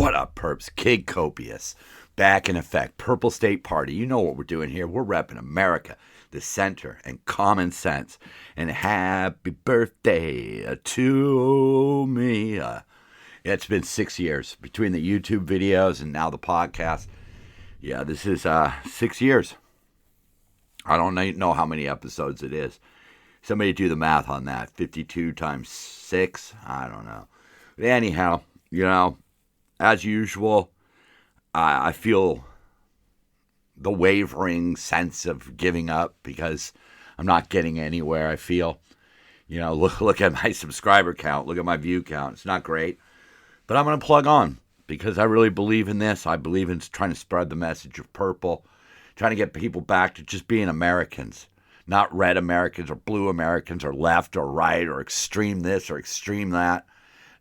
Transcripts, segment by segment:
What up, perps? Kid Copious. Back in effect. Purple State Party. You know what we're doing here. We're repping America, the center, and common sense. And happy birthday to me. It's been 6 years between the YouTube videos and now the podcast. Yeah, this is 6 years. I don't know how many episodes it is. Somebody do the math on that. 52 times 6? I don't know. But anyhow, as usual, I feel the wavering sense of giving up because I'm not getting anywhere. I feel, look at my subscriber count, look at my view count. It's not great, but I'm going to plug on because I really believe in this. I believe in trying to spread the message of purple, trying to get people back to just being Americans, not red Americans or blue Americans or left or right or extreme this or extreme that.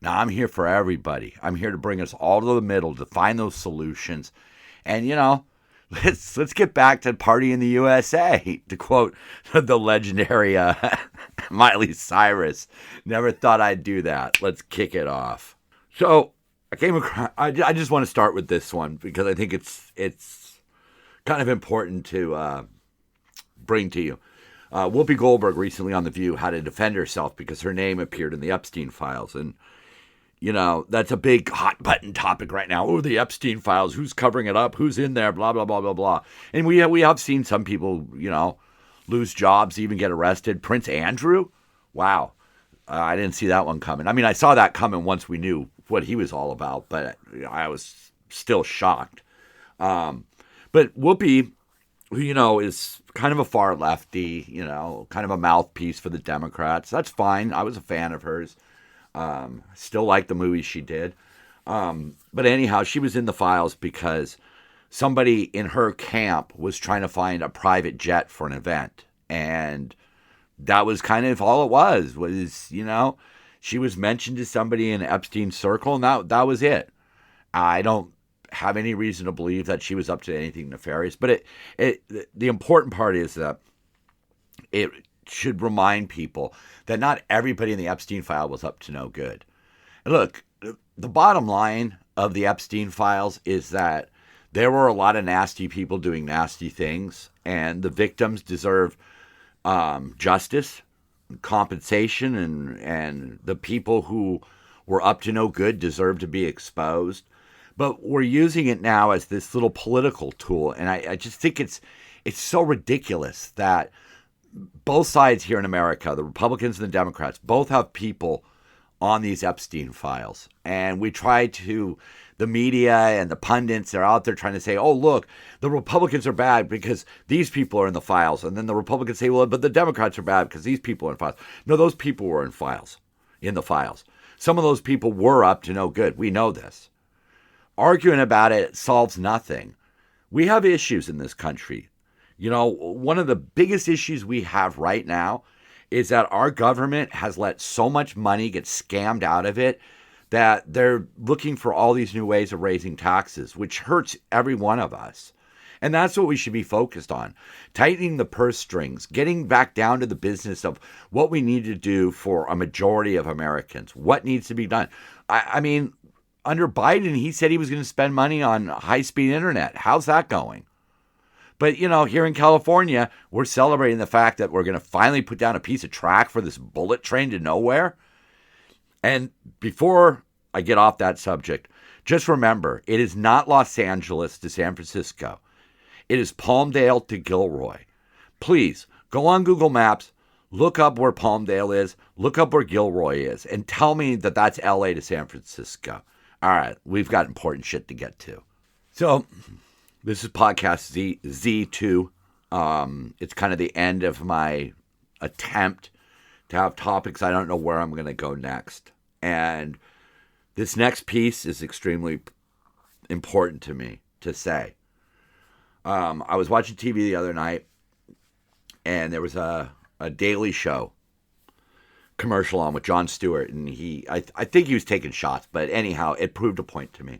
Now, I'm here for everybody. I'm here to bring us all to the middle, to find those solutions. And, let's get back to party in the USA, to quote the legendary Miley Cyrus. Never thought I'd do that. Let's kick it off. So I came across, I just want to start with this one because I think it's kind of important to bring to you. Whoopi Goldberg recently on The View had to defend herself because her name appeared in the Epstein files. And that's a big hot button topic right now. Oh, the Epstein files, who's covering it up? Who's in there? Blah, blah, blah, blah, blah. And we have seen some people, lose jobs, even get arrested. Prince Andrew? Wow. I didn't see that one coming. I mean, I saw that coming once we knew what he was all about, but I was still shocked. But Whoopi, who, is kind of a far lefty, kind of a mouthpiece for the Democrats. That's fine. I was a fan of hers. Still like the movies she did. But anyhow, she was in the files because somebody in her camp was trying to find a private jet for an event. And that was kind of all it was, she was mentioned to somebody in Epstein's circle, and that was it. I don't have any reason to believe that she was up to anything nefarious. But the important part is that it should remind people that not everybody in the Epstein file was up to no good. And look, the bottom line of the Epstein files is that there were a lot of nasty people doing nasty things, and the victims deserve justice, compensation, and the people who were up to no good deserve to be exposed. But we're using it now as this little political tool, and I just think it's so ridiculous that both sides here in America, the Republicans and the Democrats, both have people on these Epstein files. And the media and the pundits are out there trying to say, oh, look, the Republicans are bad because these people are in the files. And then the Republicans say, well, but the Democrats are bad because these people are in files. No, those people were in the files. Some of those people were up to no good. We know this. Arguing about it solves nothing. We have issues in this country. One of the biggest issues we have right now is that our government has let so much money get scammed out of it that they're looking for all these new ways of raising taxes, which hurts every one of us. And that's what we should be focused on. Tightening the purse strings, getting back down to the business of what we need to do for a majority of Americans, what needs to be done. I mean, under Biden, he said he was going to spend money on high-speed internet. How's that going? But, here in California, we're celebrating the fact that we're going to finally put down a piece of track for this bullet train to nowhere. And before I get off that subject, just remember, it is not Los Angeles to San Francisco. It is Palmdale to Gilroy. Please, go on Google Maps, look up where Palmdale is, look up where Gilroy is, and tell me that that's LA to San Francisco. All right, we've got important shit to get to. So this is podcast Z2. It's kind of the end of my attempt to have topics. I don't know where I'm going to go next. And this next piece is extremely important to me to say. I was watching TV the other night, and there was a Daily Show commercial on with Jon Stewart, and I think he was taking shots, but anyhow, it proved a point to me.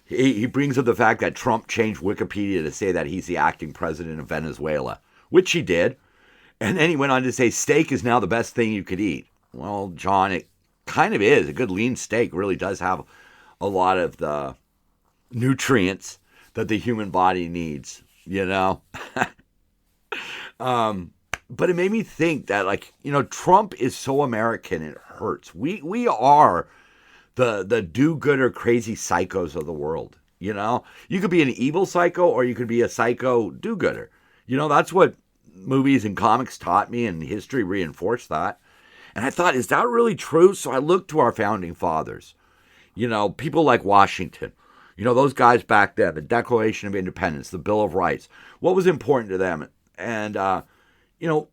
He brings up the fact that Trump changed Wikipedia to say that he's the acting president of Venezuela, which he did. And then he went on to say steak is now the best thing you could eat. Well, John, it kind of is. A good lean steak really does have a lot of the nutrients that the human body needs, you know? But it made me think that, like, you know, Trump is so American, it hurts. We are the do-gooder crazy psychos of the world, you know? You could be an evil psycho or you could be a psycho do-gooder. You know, that's what movies and comics taught me, and history reinforced that. And I thought, is that really true? So I looked to our founding fathers, you know, people like Washington. You know, those guys back then, the Declaration of Independence, the Bill of Rights, what was important to them? And, you know,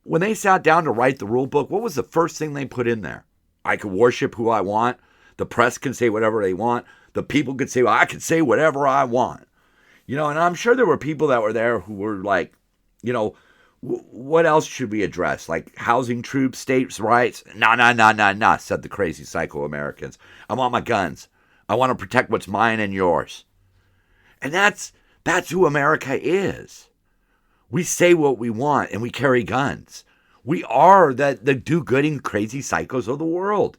when they sat down to write the rule book, what was the first thing they put in there? I can worship who I want. The press can say whatever they want. The people could say, well, I can say whatever I want. You know, and I'm sure there were people that were there who were like, you know, what else should we address? Like housing troops, states' rights? No, said the crazy psycho Americans. I want my guns. I want to protect what's mine and yours. And that's who America is. We say what we want and we carry guns. We are the do-gooding crazy psychos of the world.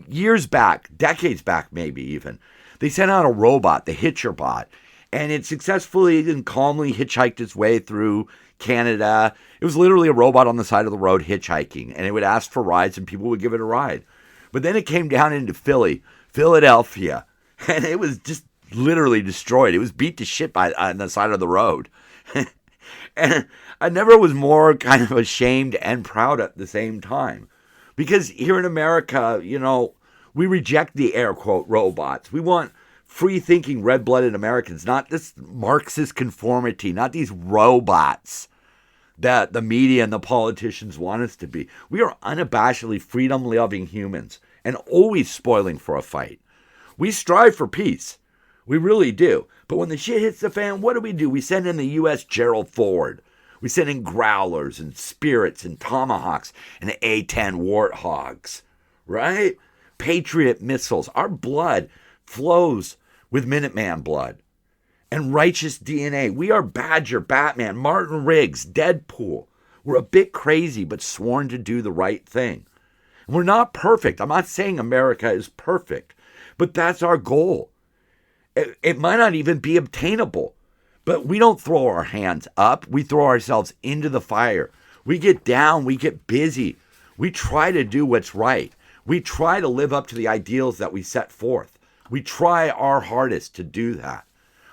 Years back, decades back maybe even, they sent out a robot, the HitcherBot, and it successfully and calmly hitchhiked its way through Canada. It was literally a robot on the side of the road hitchhiking, and it would ask for rides and people would give it a ride. But then it came down into Philadelphia, and it was just literally destroyed. It was beat to shit on the side of the road. And I never was more kind of ashamed and proud at the same time. Because here in America, you know, we reject the air quote robots. We want free-thinking, red-blooded Americans, not this Marxist conformity, not these robots that the media and the politicians want us to be. We are unabashedly freedom-loving humans and always spoiling for a fight. We strive for peace. We really do. But when the shit hits the fan, what do? We send in the U.S. Gerald Ford. We send in growlers and spirits and tomahawks and A-10 warthogs, right? Patriot missiles. Our blood flows with Minuteman blood and righteous DNA. We are Badger, Batman, Martin Riggs, Deadpool. We're a bit crazy, but sworn to do the right thing. And we're not perfect. I'm not saying America is perfect, but that's our goal. It might not even be obtainable, but we don't throw our hands up. We throw ourselves into the fire. We get down. We get busy. We try to do what's right. We try to live up to the ideals that we set forth. We try our hardest to do that.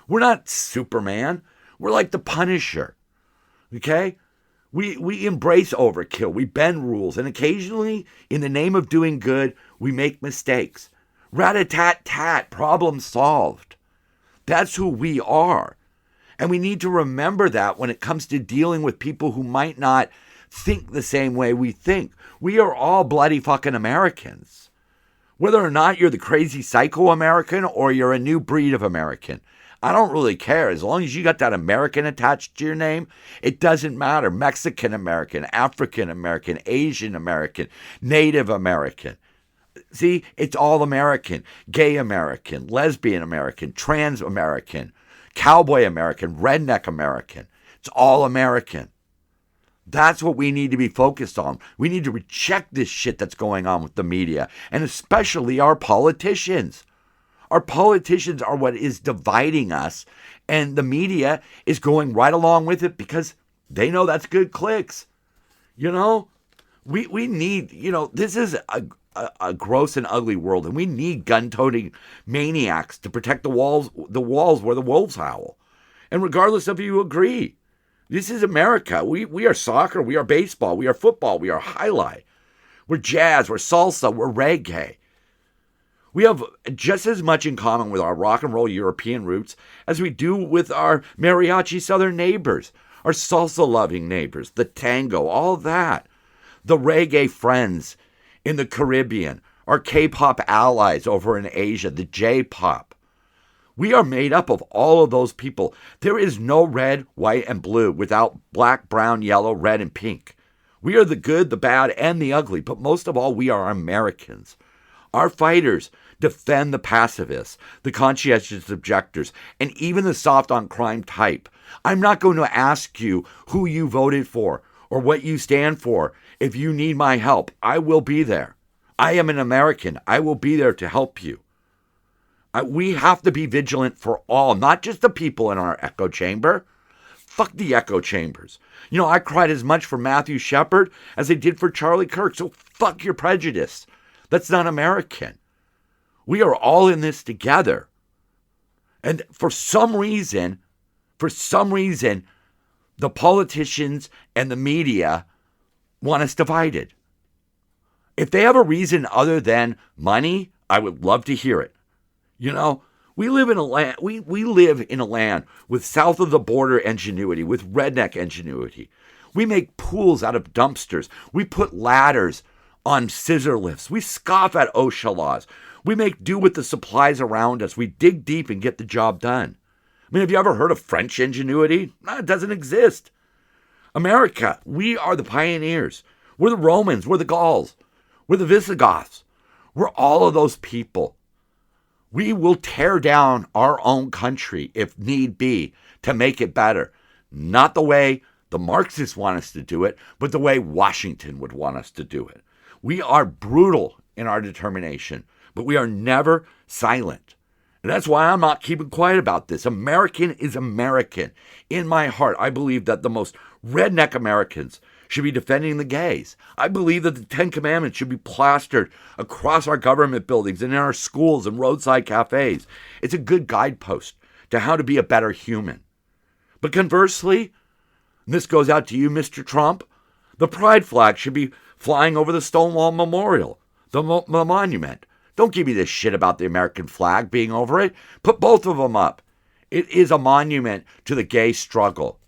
We're not Superman. We're like the Punisher. Okay? We embrace overkill. We bend rules. And occasionally, in the name of doing good, we make mistakes. Rat-a-tat-tat, problem solved. That's who we are. And we need to remember that when it comes to dealing with people who might not think the same way we think. We are all bloody fucking Americans. Whether or not you're the crazy psycho American or you're a new breed of American, I don't really care. As long as you got that American attached to your name, it doesn't matter. Mexican American, African American, Asian American, Native American. See, it's all American. Gay American, lesbian American, trans American, cowboy American, redneck American. It's all American. That's what we need to be focused on. We need to reject this shit that's going on with the media, and especially our politicians. Our politicians are what is dividing us, and the media is going right along with it because they know that's good clicks. You know, we need, you know, this is a gross and ugly world, and we need gun-toting maniacs to protect the walls where the wolves howl. And regardless of you agree, this is America. We are soccer, we are baseball, we are football, we are highlight. We're jazz, we're salsa, we're reggae. We have just as much in common with our rock and roll European roots as we do with our mariachi southern neighbors, our salsa-loving neighbors, the tango, all that. The reggae friends in the Caribbean, our K-pop allies over in Asia, the J-pop. We are made up of all of those people. There is no red, white, and blue without black, brown, yellow, red, and pink. We are the good, the bad, and the ugly, but most of all, we are Americans. Our fighters defend the pacifists, the conscientious objectors, and even the soft on crime type. I'm not going to ask you who you voted for or what you stand for. If you need my help, I will be there. I am an American. I will be there to help you. We have to be vigilant for all, not just the people in our echo chamber. Fuck the echo chambers. I cried as much for Matthew Shepard as I did for Charlie Kirk. So fuck your prejudice. That's not American. We are all in this together. And for some reason, the politicians and the media want us divided. If they have a reason other than money, I would love to hear it. We live in a land. We live in a land with south of the border ingenuity, with redneck ingenuity. We make pools out of dumpsters. We put ladders on scissor lifts. We scoff at OSHA laws. We make do with the supplies around us. We dig deep and get the job done. Have you ever heard of French ingenuity? No, it doesn't exist. America, we are the pioneers. We're the Romans. We're the Gauls. We're the Visigoths. We're all of those people. We will tear down our own country if need be to make it better. Not the way the Marxists want us to do it, but the way Washington would want us to do it. We are brutal in our determination, but we are never silent. And that's why I'm not keeping quiet about this. American is American. In my heart, I believe that the most redneck Americans should be defending the gays. I believe that the Ten Commandments should be plastered across our government buildings and in our schools and roadside cafes. It's a good guidepost to how to be a better human. But conversely, and this goes out to you, Mr. Trump, the pride flag should be flying over the Stonewall Memorial, the monument. Don't give me this shit about the American flag being over it. Put both of them up. It is a monument to the gay struggle.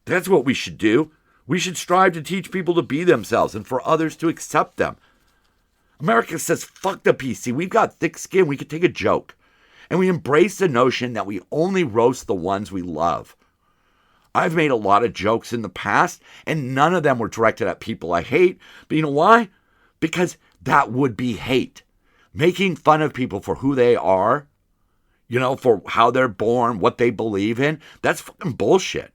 That's what we should do. We should strive to teach people to be themselves and for others to accept them. America says, fuck the PC. We've got thick skin. We can take a joke. And we embrace the notion that we only roast the ones we love. I've made a lot of jokes in the past, and none of them were directed at people I hate. But you know why? Because that would be hate. Making fun of people for who they are, for how they're born, what they believe in, that's fucking bullshit.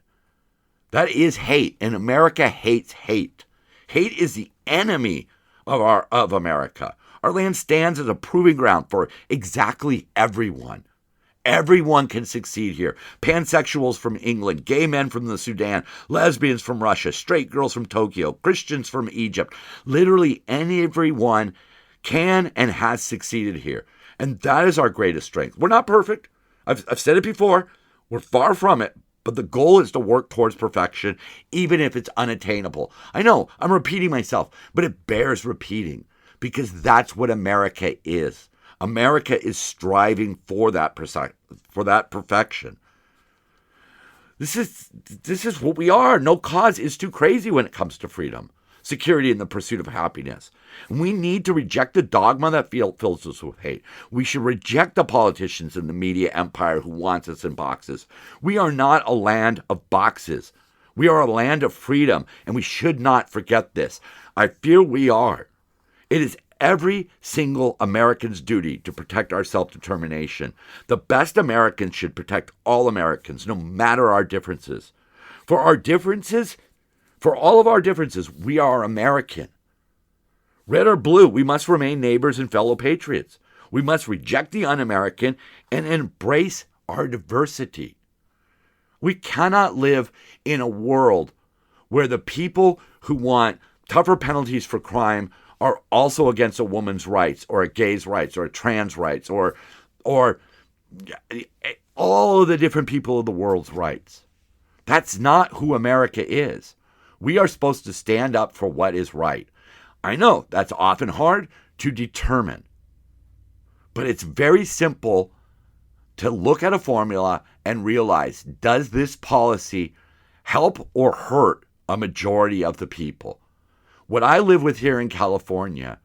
That is hate, and America hates hate. Hate is the enemy of America. Our land stands as a proving ground for exactly everyone. Everyone can succeed here. Pansexuals from England, gay men from the Sudan, lesbians from Russia, straight girls from Tokyo, Christians from Egypt. Literally everyone can and has succeeded here. And that is our greatest strength. We're not perfect. I've said it before. We're far from it. But the goal is to work towards perfection, even if it's unattainable. I know, I'm repeating myself, but it bears repeating because that's what America is. America is striving for that perfection. This is what we are. No cause is too crazy when it comes to freedom, security, and the pursuit of happiness. And we need to reject the dogma that fills us with hate. We should reject the politicians and the media empire who wants us in boxes. We are not a land of boxes. We are a land of freedom, and we should not forget this. I fear we are. It is every single American's duty to protect our self-determination. The best Americans should protect all Americans, no matter our differences. For all of our differences, we are American. Red or blue, we must remain neighbors and fellow patriots. We must reject the un-American and embrace our diversity. We cannot live in a world where the people who want tougher penalties for crime are also against a woman's rights or a gay's rights or a trans rights or all of the different people of the world's rights. That's not who America is. We are supposed to stand up for what is right. I know that's often hard to determine, but it's very simple to look at a formula and realize, does this policy help or hurt a majority of the people? What I live with here in California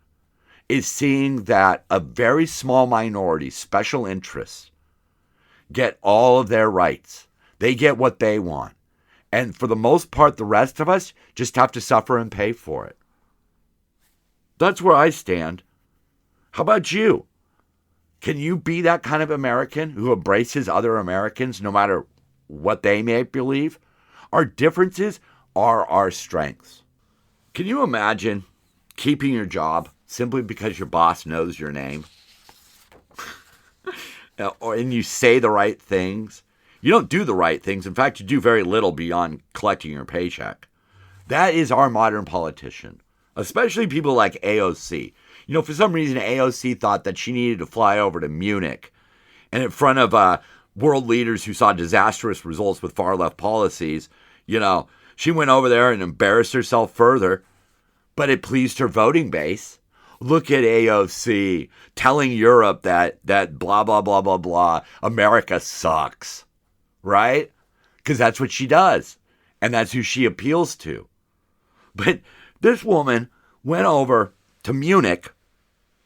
is seeing that a very small minority, special interests, get all of their rights. They get what they want. And for the most part, the rest of us just have to suffer and pay for it. That's where I stand. How about you? Can you be that kind of American who embraces other Americans no matter what they may believe? Our differences are our strengths. Can you imagine keeping your job simply because your boss knows your name? and you say the right things, you don't do the right things. In fact, you do very little beyond collecting your paycheck. That is our modern politician, especially people like AOC. For some reason, AOC thought that she needed to fly over to Munich and in front of world leaders who saw disastrous results with far-left policies, she went over there and embarrassed herself further, but it pleased her voting base. Look at AOC telling Europe that blah, blah, blah, blah, blah, America sucks, right? Because that's what she does, and that's who she appeals to. But this woman went over to Munich,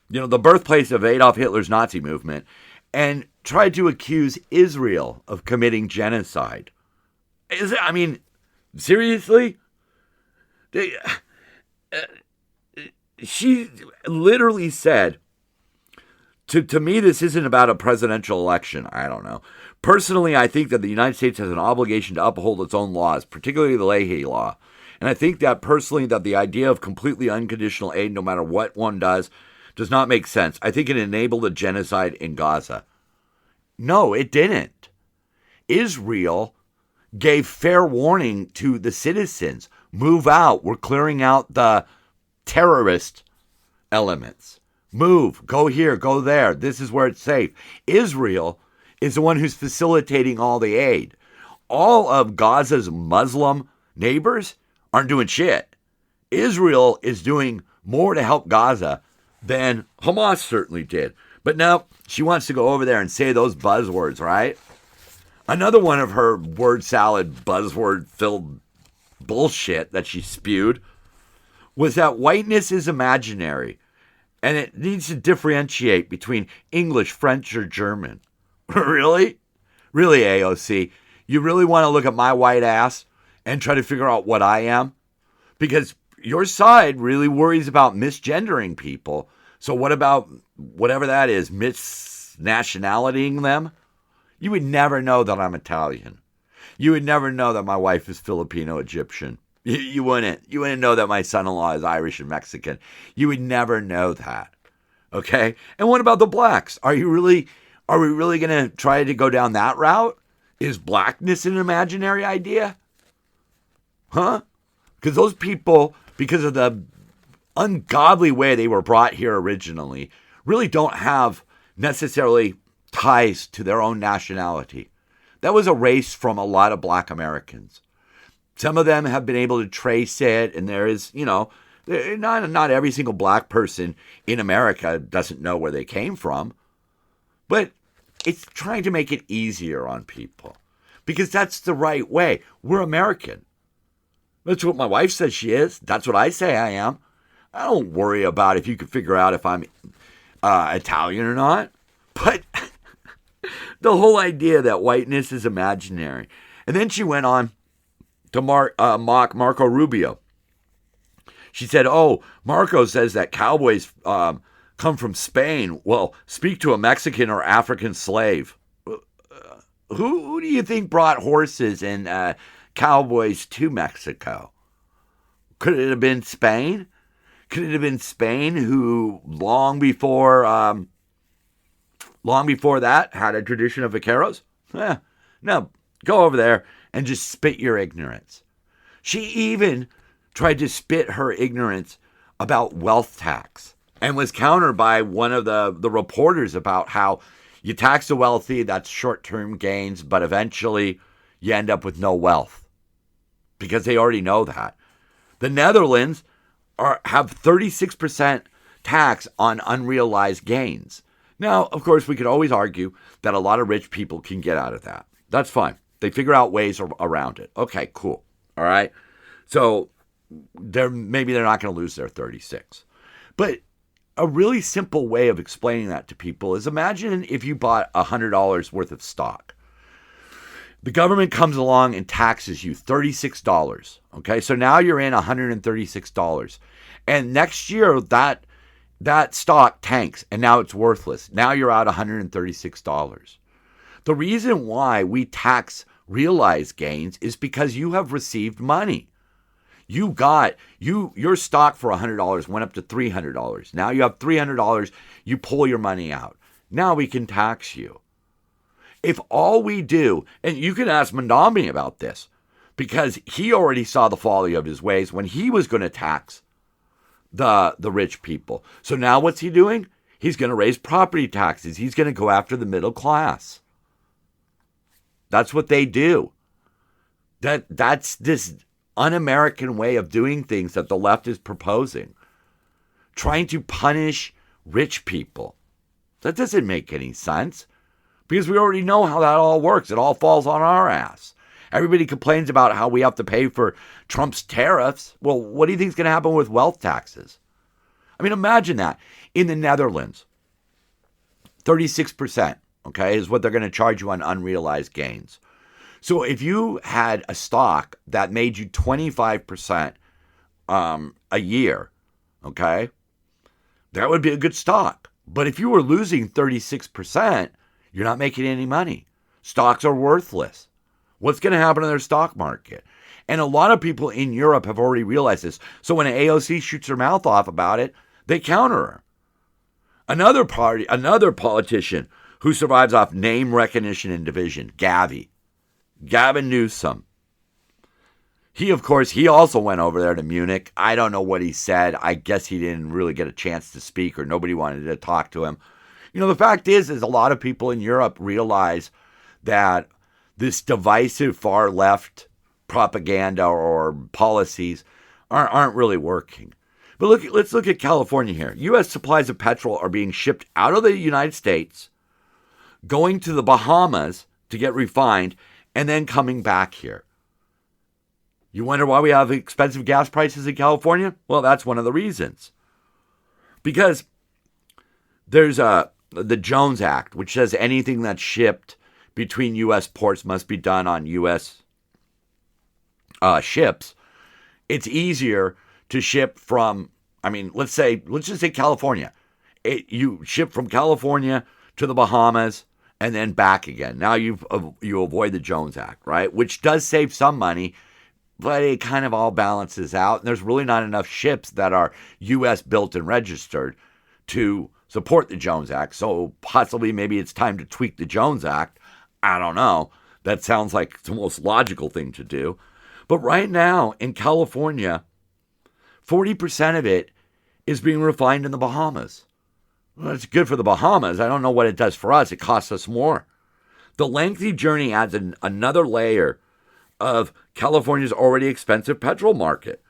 the birthplace of Adolf Hitler's Nazi movement, and tried to accuse Israel of committing genocide. Seriously? She literally said, to me, this isn't about a presidential election. I don't know. Personally, I think that the United States has an obligation to uphold its own laws, particularly the Leahy Law. And I think that personally that the idea of completely unconditional aid, no matter what one does not make sense. I think it enabled a genocide in Gaza. No, it didn't. Israel gave fair warning to the citizens. Move out. We're clearing out the terrorist elements. Move. Go here. Go there. This is where it's safe. Israel is the one who's facilitating all the aid. All of Gaza's Muslim neighbors aren't doing shit. Israel is doing more to help Gaza than Hamas certainly did. But now she wants to go over there and say those buzzwords, right? Another one of her word salad, buzzword-filled bullshit that she spewed was that whiteness is imaginary and it needs to differentiate between English, French, or German. Really? Really, AOC? You really want to look at my white ass and try to figure out what I am? Because your side really worries about misgendering people. So what about whatever that is, misnationalitying them? You would never know that I'm Italian. You would never know that my wife is Filipino Egyptian. You wouldn't. You wouldn't know that my son-in-law is Irish and Mexican. You would never know that. Okay? And what about the blacks? Are we really going to try to go down that route? Is blackness an imaginary idea? Huh? Because those people, because of the ungodly way they were brought here originally, really don't have necessarily ties to their own nationality. That was erased from a lot of black Americans. Some of them have been able to trace it, and there is, not every single black person in America doesn't know where they came from. But it's trying to make it easier on people because that's the right way. We're American. That's what my wife says she is. That's what I say I am. I don't worry about if you can figure out if I'm Italian or not. But the whole idea that whiteness is imaginary. And then she went on to mock Marco Rubio. She said, Marco says that cowboys come from Spain. Well, speak to a Mexican or African slave. Who do you think brought horses and cowboys to Mexico? Could it have been Spain? Could it have been Spain who long before that had a tradition of vaqueros? No, go over there and just spit your ignorance. She even tried to spit her ignorance about wealth tax and was countered by one of the reporters about how you tax the wealthy, that's short-term gains, but eventually you end up with no wealth because they already know that. The Netherlands have 36% tax on unrealized gains. Now, of course, we could always argue that a lot of rich people can get out of that. That's fine. They figure out ways around it. Okay, cool. All right. So maybe they're not going to lose their 36. But a really simple way of explaining that to people is imagine if you bought $100 worth of stock. The government comes along and taxes you $36. Okay, so now you're in $136. And next year, that stock tanks, and now it's worthless. Now you're out $136. The reason why we tax realized gains is because you have received money. Your stock for $100 went up to $300. Now you have $300. You pull your money out. Now we can tax you. If all we do, and you can ask Mandami about this, because he already saw the folly of his ways when he was going to tax the rich people. So now what's he doing? He's going to raise property taxes. He's going to go after the middle class. That's what they do. That's this un-American way of doing things that the left is proposing. Trying to punish rich people. That doesn't make any sense. Because we already know how that all works. It all falls on our ass. Everybody complains about how we have to pay for Trump's tariffs. Well, what do you think is going to happen with wealth taxes? I mean, imagine that. In the Netherlands, 36%, okay, is what they're going to charge you on unrealized gains. So if you had a stock that made you 25% a year, okay, that would be a good stock. But if you were losing 36%, you're not making any money. Stocks are worthless. What's going to happen in their stock market? And a lot of people in Europe have already realized this. So when AOC shoots her mouth off about it, they counter her. Another politician who survives off name recognition and division, Gavin Newsom. He also went over there to Munich. I don't know what he said. I guess he didn't really get a chance to speak or nobody wanted to talk to him. You know, the fact is a lot of people in Europe realize that this divisive far left propaganda or policies aren't really working. But let's look at California here. U.S. supplies of petrol are being shipped out of the United States, going to the Bahamas to get refined, and then coming back here. You wonder why we have expensive gas prices in California? Well, that's one of the reasons. Because there's the Jones Act, which says anything that's shipped between U.S. ports must be done on U.S. Ships. It's easier to ship from, let's just say California. You ship from California to the Bahamas and then back again. Now you avoid the Jones Act, right? Which does save some money, but it kind of all balances out. And there's really not enough ships that are U.S. built and registered to support the Jones Act. So possibly maybe it's time to tweak the Jones Act. I don't know. That sounds like the most logical thing to do. But right now in California, 40% of it is being refined in the Bahamas. Well, it's good for the Bahamas. I don't know what it does for us. It costs us more. The lengthy journey adds another layer of California's already expensive petrol market.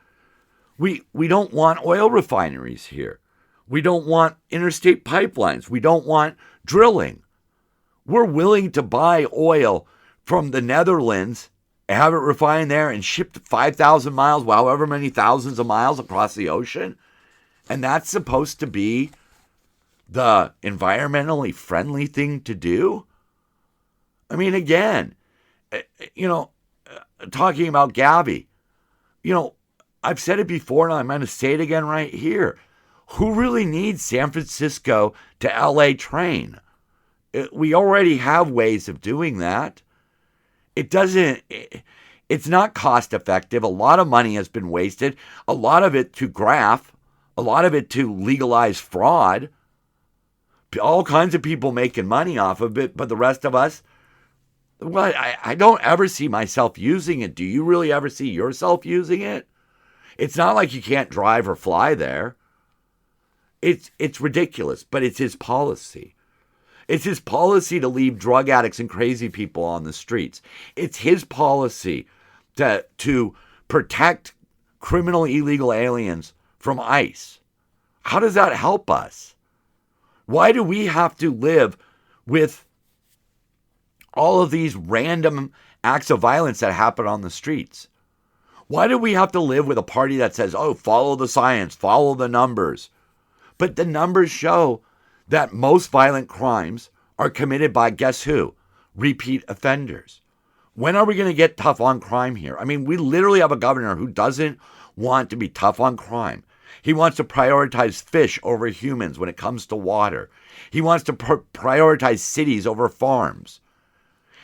We don't want oil refineries here. We don't want interstate pipelines. We don't want drilling. We're willing to buy oil from the Netherlands, have it refined there, and shipped 5,000 miles, however many thousands of miles across the ocean. And that's supposed to be the environmentally friendly thing to do? I mean, again, talking about Gabby, I've said it before and I'm going to say it again right here. Who really needs San Francisco to LA train? We already have ways of doing that. It's not cost effective. A lot of money has been wasted. A lot of it to graft, a lot of it to legalize fraud. All kinds of people making money off of it, but the rest of us, well, I don't ever see myself using it. Do you really ever see yourself using it? It's not like you can't drive or fly there. It's ridiculous, but it's his policy. It's his policy to leave drug addicts and crazy people on the streets. It's his policy to protect criminal illegal aliens from ICE. How does that help us? Why do we have to live with all of these random acts of violence that happen on the streets? Why do we have to live with a party that says, oh, follow the science, follow the numbers? But the numbers show that most violent crimes are committed by, guess who? Repeat offenders. When are we going to get tough on crime here? I mean, we literally have a governor who doesn't want to be tough on crime. He wants to prioritize fish over humans when it comes to water. He wants to prioritize cities over farms.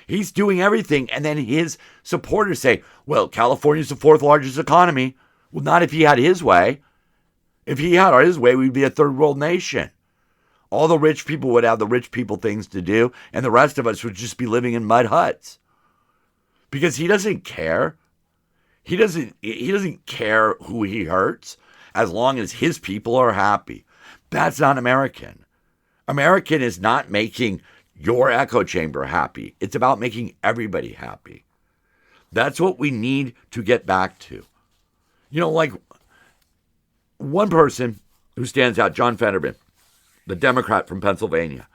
He's doing everything, and then his supporters say, well, California's the fourth largest economy. Well, not if he had his way. If he had his way, we'd be a third world nation. All the rich people would have the rich people things to do, and the rest of us would just be living in mud huts. Because he doesn't care. He doesn't care who he hurts as long as his people are happy. That's not American. American is not making your echo chamber happy. It's about making everybody happy. That's what we need to get back to. You know, like one person who stands out, John Fetterman, the Democrat from Pennsylvania.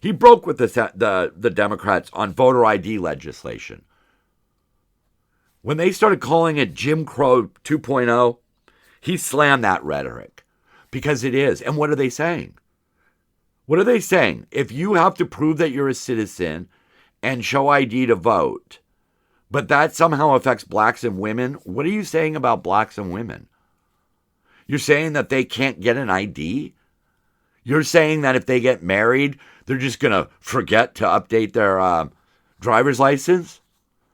He broke with the Democrats on voter ID legislation. When they started calling it Jim Crow 2.0, he slammed that rhetoric because it is. And what are they saying? What are they saying? If you have to prove that you're a citizen and show ID to vote, but that somehow affects blacks and women, what are you saying about blacks and women? You're saying that they can't get an ID? You're saying that if they get married, they're just going to forget to update their driver's license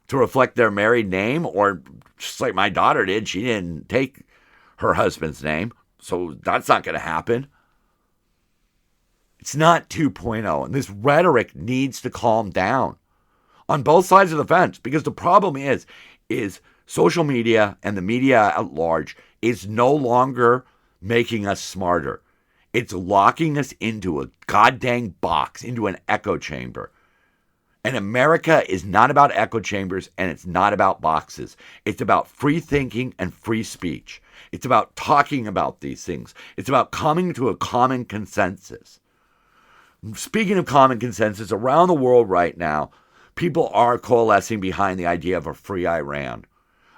to reflect their married name? Or just like my daughter did, she didn't take her husband's name, so that's not going to happen. It's not 2.0, and this rhetoric needs to calm down on both sides of the fence, because the problem is social media and the media at large is no longer making us smarter. It's locking us into a goddamn box, into an echo chamber. And America is not about echo chambers, and it's not about boxes. It's about free thinking and free speech. It's about talking about these things. It's about coming to a common consensus. Speaking of common consensus, around the world right now, people are coalescing behind the idea of a free Iran.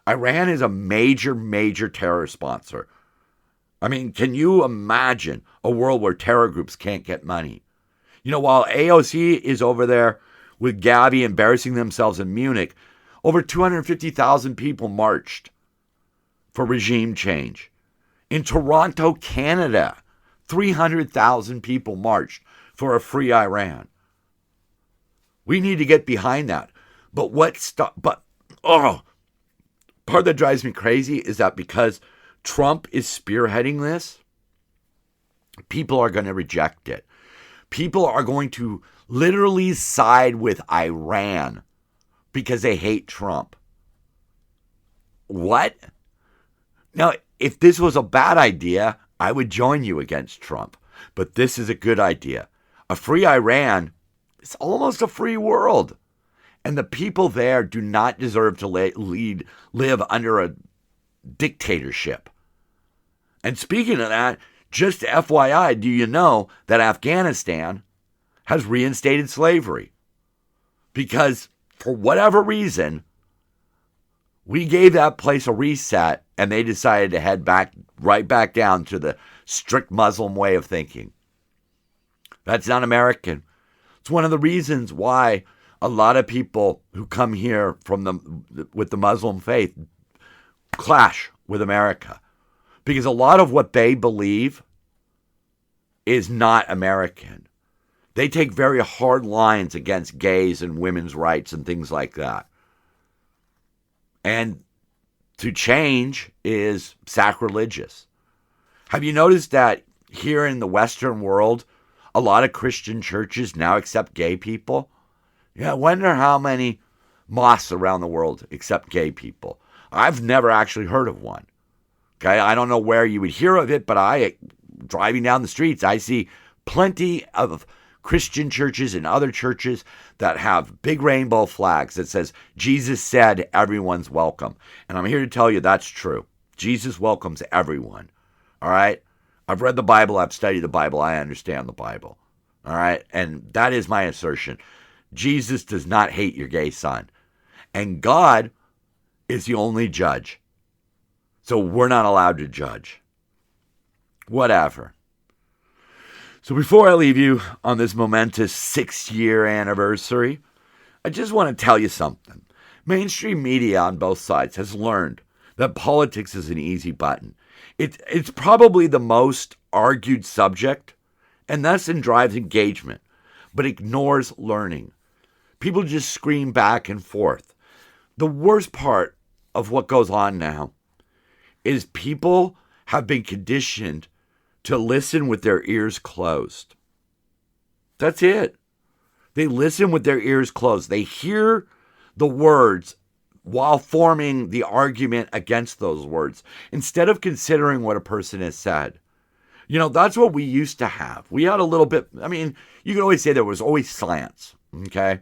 Iran is a major, major terror sponsor. I mean, can you imagine a world where terror groups can't get money? You know, while AOC is over there with Gabby embarrassing themselves in Munich, over 250,000 people marched for regime change. In Toronto, Canada, 300,000 people marched for a free Iran. We need to get behind that. But part that drives me crazy is that because Trump is spearheading this, people are going to reject it. People are going to literally side with Iran because they hate Trump. What? Now, if this was a bad idea, I would join you against Trump. But this is a good idea. A free Iran is almost a free world. And the people there do not deserve to live under a dictatorship. And speaking of that, just FYI, do you know that Afghanistan has reinstated slavery? Because for whatever reason, we gave that place a reset and they decided to head right back down to the strict Muslim way of thinking. That's not American. It's one of the reasons why a lot of people who come here with the Muslim faith clash with America. Because a lot of what they believe is not American. They take very hard lines against gays and women's rights and things like that. And to change is sacrilegious. Have you noticed that here in the Western world, a lot of Christian churches now accept gay people? Yeah, I wonder how many mosques around the world accept gay people. I've never actually heard of one. Okay, I don't know where you would hear of it, but driving down the streets, I see plenty of Christian churches and other churches that have big rainbow flags that says, Jesus said everyone's welcome. And I'm here to tell you that's true. Jesus welcomes everyone. All right? I've read the Bible. I've studied the Bible. I understand the Bible. All right? And that is my assertion. Jesus does not hate your gay son. And God is the only judge. So we're not allowed to judge. Whatever. So before I leave you on this momentous 6-year anniversary, I just want to tell you something. Mainstream media on both sides has learned that politics is an easy button. It's probably the most argued subject, and thus drives engagement, but ignores learning. People just scream back and forth. The worst part of what goes on now is people have been conditioned to listen with their ears closed. That's it. They listen with their ears closed. They hear the words while forming the argument against those words instead of considering what a person has said. You know, that's what we used to have. We had a little bit, I mean, you could always say there was always slants, okay?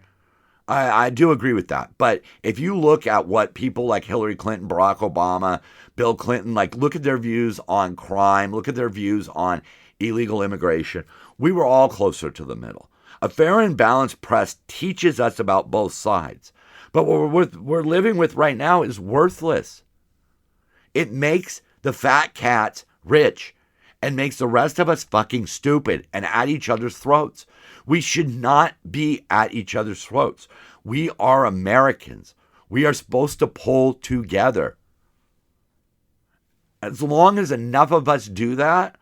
I do agree with that. But if you look at what people like Hillary Clinton, Barack Obama, Bill Clinton, like look at their views on crime, look at their views on illegal immigration, we were all closer to the middle. A fair and balanced press teaches us about both sides. But what we're living with right now is worthless. It makes the fat cats rich and makes the rest of us fucking stupid and at each other's throats. We should not be at each other's throats. We are Americans. We are supposed to pull together. As long as enough of us do that,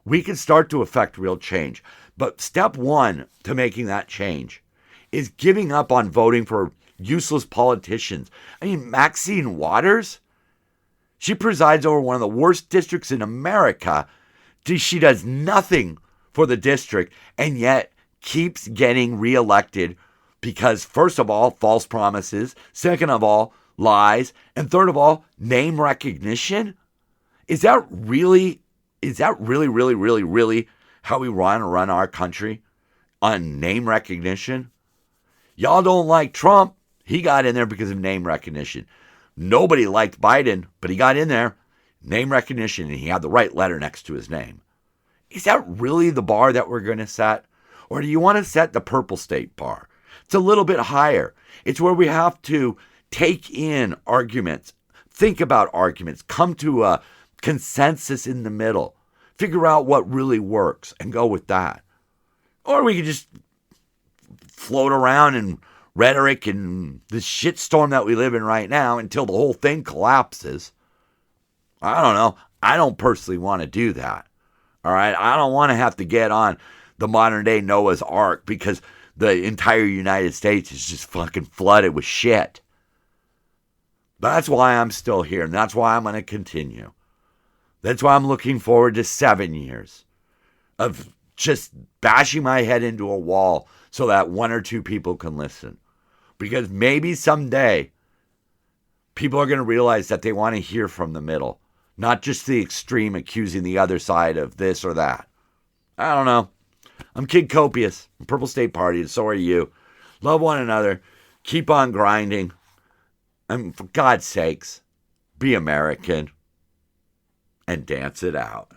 we can start to affect real change. But step one to making that change is giving up on voting for useless politicians. I mean, Maxine Waters, she presides over one of the worst districts in America. She does nothing for the district and yet keeps getting reelected because, first of all, false promises, second of all, lies, and third of all, name recognition. Is that really, really how we want to run our country? On name recognition? Y'all don't like Trump. He got in there because of name recognition. Nobody liked Biden, but he got in there. Name recognition, and he had the right letter next to his name. Is that really the bar that we're going to set? Or do you want to set the purple state bar? It's a little bit higher. It's where we have to take in arguments, think about arguments, come to a consensus in the middle, figure out what really works and go with that. Or we could just float around in rhetoric and the shitstorm that we live in right now until the whole thing collapses. I don't know. I don't personally want to do that. All right. I don't want to have to get on the modern day Noah's Ark because the entire United States is just fucking flooded with shit. But that's why I'm still here, and that's why I'm going to continue. That's why I'm looking forward to 7 years of just bashing my head into a wall so that one or two people can listen. Because maybe someday people are going to realize that they want to hear from the middle, not just the extreme accusing the other side of this or that. I don't know. I'm Kid Copious. I'm Purple State Party, and so are you. Love one another. Keep on grinding. And for God's sakes, be American and dance it out.